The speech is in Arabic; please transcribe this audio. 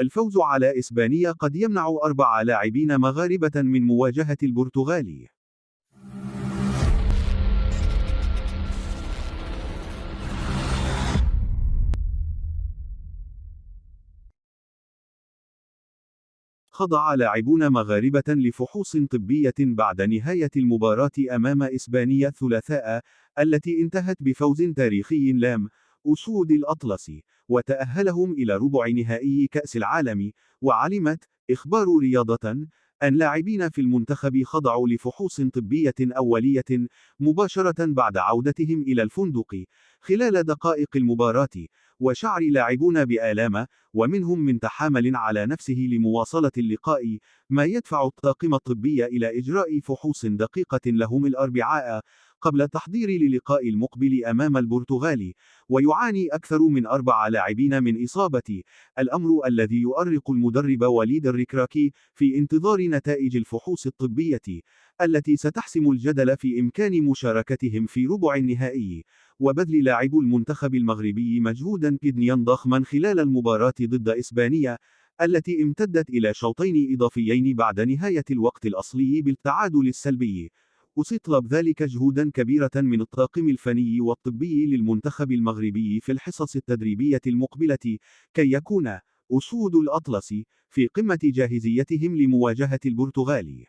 الفوز على إسبانيا قد يمنع 4 لاعبين مغاربة من مواجهة البرتغال. خضع لاعبون مغاربة لفحوص طبية بعد نهاية المباراة أمام إسبانيا الثلاثاء، التي انتهت بفوز تاريخي لام أسود الأطلس، وتأهلهم إلى ربع نهائي كأس العالم. وعلمت إخبار رياضة أن لاعبين في المنتخب خضعوا لفحوص طبية أولية مباشرة بعد عودتهم إلى الفندق خلال دقائق المباراة، وشعر لاعبون بآلام، ومنهم من تحامل على نفسه لمواصلة اللقاء، ما يدفع الطاقم الطبي إلى إجراء فحوص دقيقة لهم الأربعاء قبل التحضير للقاء المقبل أمام البرتغال. ويعاني أكثر من 4 لاعبين من إصابة، الأمر الذي يؤرق المدرب وليد الركراكي في انتظار نتائج الفحوص الطبية التي ستحسم الجدل في إمكان مشاركتهم في ربع النهائي. وبذل لاعبو المنتخب المغربي مجهودا بدنيا ضخما خلال المباراة ضد إسبانيا، التي امتدت إلى شوطين إضافيين بعد نهاية الوقت الأصلي بالتعادل السلبي. وسيطلب ذلك جهودا كبيرة من الطاقم الفني والطبي للمنتخب المغربي في الحصص التدريبية المقبلة، كي يكون أسود الأطلس في قمة جاهزيتهم لمواجهة البرتغال.